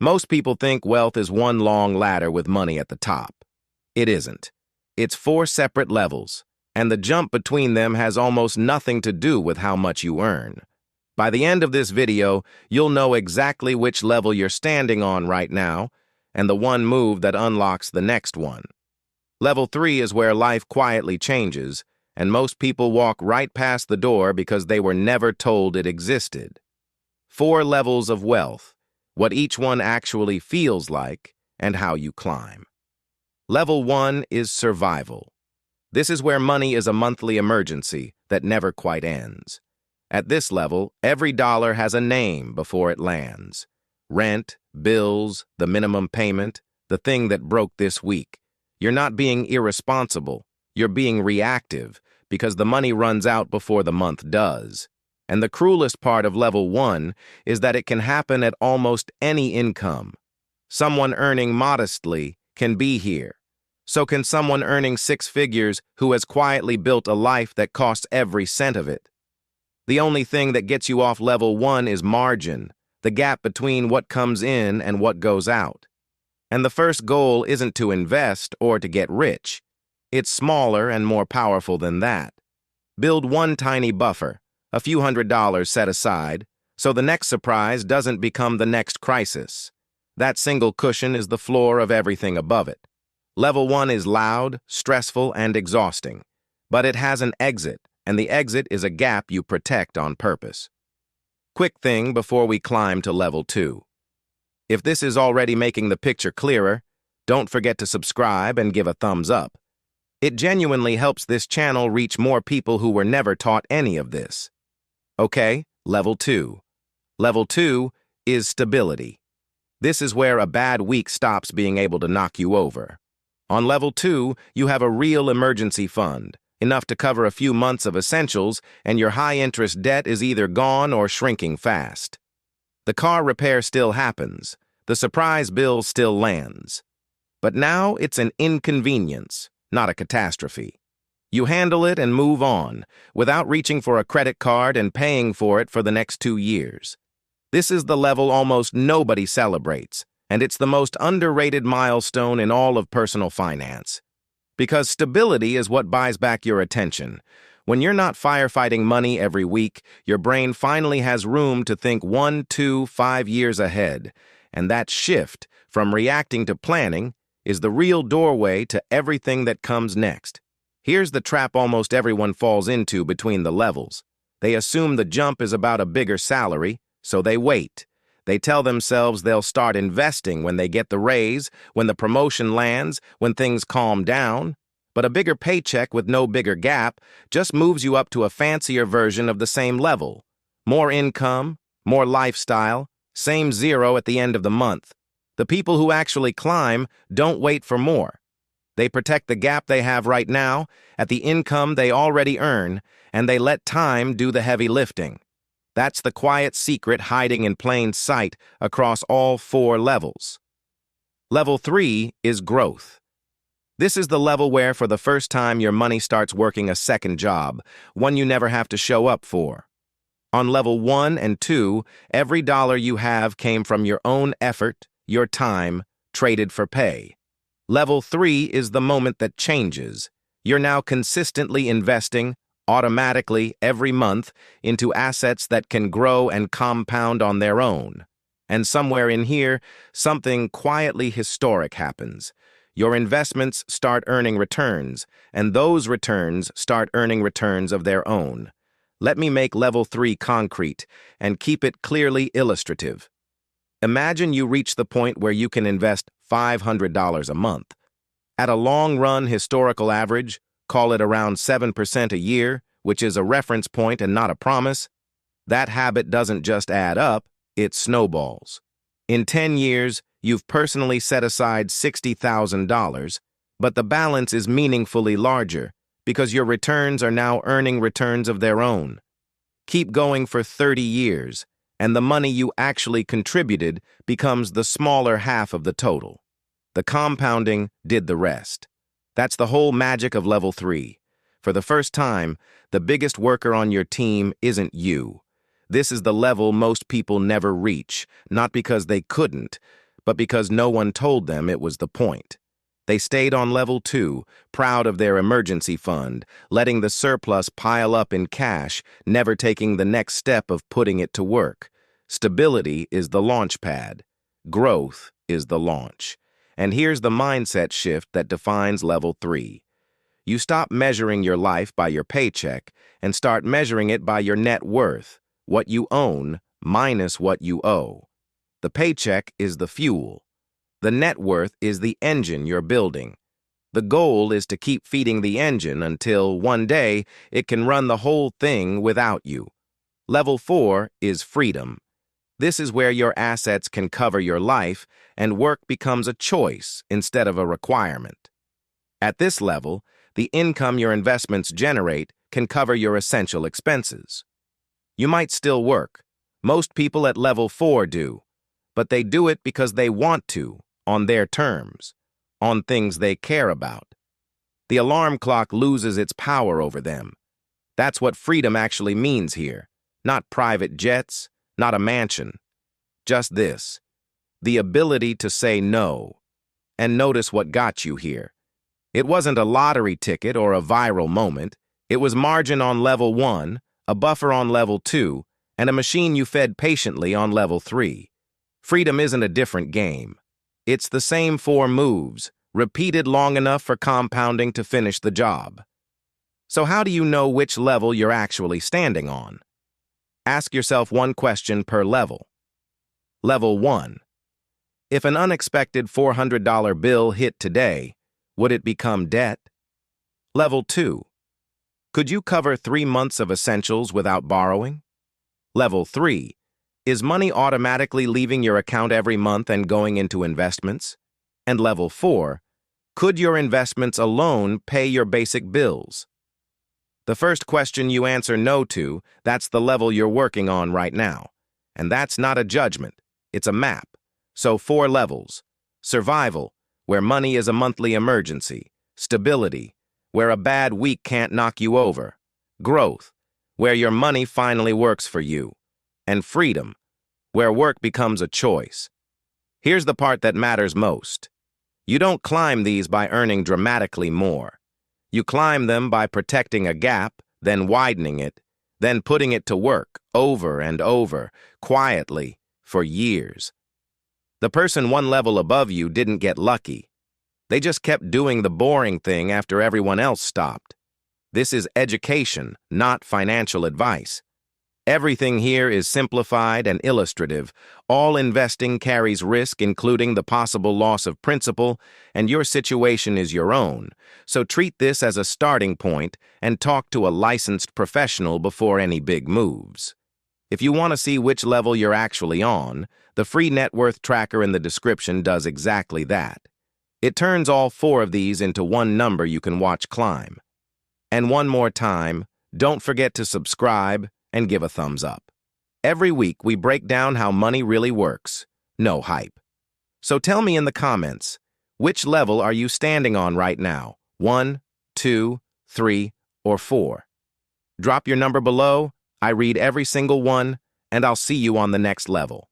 Most people think wealth is one long ladder with money at the top. It isn't. It's four separate levels, and the jump between them has almost nothing to do with how much you earn. By the end of this video, you'll know exactly which level you're standing on right now, and the one move that unlocks the next one. Level 3 is where life quietly changes, and most people walk right past the door because they were never told it existed. 4 levels of wealth, what each one actually feels like, and how you climb. Level 1 is survival. This is where money is a monthly emergency that never quite ends. At this level, every dollar has a name before it lands. Rent, bills, the minimum payment, the thing that broke this week. You're not being irresponsible, you're being reactive, because the money runs out before the month does. And the cruelest part of level 1 is that it can happen at almost any income. Someone earning modestly can be here. So can someone earning 6 figures who has quietly built a life that costs every cent of it. The only thing that gets you off level 1 is margin, the gap between what comes in and what goes out. And the first goal isn't to invest or to get rich. It's smaller and more powerful than that. Build one tiny buffer, a few $100s set aside, so the next surprise doesn't become the next crisis. That single cushion is the floor of everything above it. Level 1 is loud, stressful, and exhausting, but it has an exit, and the exit is a gap you protect on purpose. Quick thing before we climb to level 2. If this is already making the picture clearer, don't forget to subscribe and give a thumbs up. It genuinely helps this channel reach more people who were never taught any of this. Okay, level 2. Level 2 is stability. This is where a bad week stops being able to knock you over. On level 2, you have a real emergency fund, enough to cover a few months of essentials, and your high-interest debt is either gone or shrinking fast. The car repair still happens. The surprise bill still lands. But now it's an inconvenience, not a catastrophe. You handle it and move on, without reaching for a credit card and paying for it for the next 2 years. This is the level almost nobody celebrates, and it's the most underrated milestone in all of personal finance. Because stability is what buys back your attention. When you're not firefighting money every week, your brain finally has room to think 1, 2, 5 years ahead. And that shift, from reacting to planning, is the real doorway to everything that comes next. Here's the trap almost everyone falls into between the levels. They assume the jump is about a bigger salary, so they wait. They tell themselves they'll start investing when they get the raise, when the promotion lands, when things calm down. But a bigger paycheck with no bigger gap just moves you up to a fancier version of the same level. More income, more lifestyle, same zero at the end of the month. The people who actually climb don't wait for more. They protect the gap they have right now at the income they already earn, and they let time do the heavy lifting. That's the quiet secret hiding in plain sight across all 4 levels. Level 3 is growth. This is the level where, for the first time, your money starts working a second job, one you never have to show up for. On level 1 and 2, every dollar you have came from your own effort, your time, traded for pay. Level 3 is the moment that changes. You're now consistently investing, automatically every month, into assets that can grow and compound on their own. And somewhere in here, something quietly historic happens. Your investments start earning returns, and those returns start earning returns of their own. Let me make level 3 concrete and keep it clearly illustrative. Imagine you reach the point where you can invest $500 a month. At a long-run historical average, call it around 7% a year, which is a reference point and not a promise, that habit doesn't just add up, it snowballs. In 10 years, you've personally set aside $60,000, but the balance is meaningfully larger because your returns are now earning returns of their own. Keep going for 30 years, and the money you actually contributed becomes the smaller half of the total. The compounding did the rest. That's the whole magic of level 3. For the first time, the biggest worker on your team isn't you. This is the level most people never reach, not because they couldn't, but because no one told them it was the point. They stayed on level 2, proud of their emergency fund, letting the surplus pile up in cash, never taking the next step of putting it to work. Stability is the launch pad. Growth is the launch. And here's the mindset shift that defines level 3. You stop measuring your life by your paycheck and start measuring it by your net worth, what you own minus what you owe. The paycheck is the fuel. The net worth is the engine you're building. The goal is to keep feeding the engine until one day it can run the whole thing without you. Level 4 is freedom. This is where your assets can cover your life and work becomes a choice instead of a requirement. At this level, the income your investments generate can cover your essential expenses. You might still work. Most people at level 4 do, but they do it because they want to, on their terms, on things they care about. The alarm clock loses its power over them. That's what freedom actually means here. Not private jets, not a mansion. Just this, the ability to say no. And notice what got you here. It wasn't a lottery ticket or a viral moment. It was margin on level 1, a buffer on level 2, and a machine you fed patiently on level 3. Freedom isn't a different game. It's the same 4 moves, repeated long enough for compounding to finish the job. So how do you know which level you're actually standing on? Ask yourself one question per level. Level 1. If an unexpected $400 bill hit today, would it become debt? Level 2. Could you cover 3 months of essentials without borrowing? Level 3. Is money automatically leaving your account every month and going into investments? And level 4. Could your investments alone pay your basic bills? The first question you answer no to, that's the level you're working on right now. And that's not a judgment, it's a map. So 4 levels. Survival, where money is a monthly emergency. Stability, where a bad week can't knock you over. Growth, where your money finally works for you. And freedom, where work becomes a choice. Here's the part that matters most. You don't climb these by earning dramatically more. You climb them by protecting a gap, then widening it, then putting it to work over and over, quietly, for years. The person 1 level above you didn't get lucky. They just kept doing the boring thing after everyone else stopped. This is education, not financial advice. Everything here is simplified and illustrative. All investing carries risk, including the possible loss of principal, and your situation is your own. So treat this as a starting point and talk to a licensed professional before any big moves. If you want to see which level you're actually on, the free net worth tracker in the description does exactly that. It turns all 4 of these into one number you can watch climb. And one more time, don't forget to subscribe and give a thumbs up. Every week, we break down how money really works. No hype. So tell me in the comments, which level are you standing on right now? 1, 2, 3, or 4? Drop your number below. I read every single one, and I'll see you on the next level.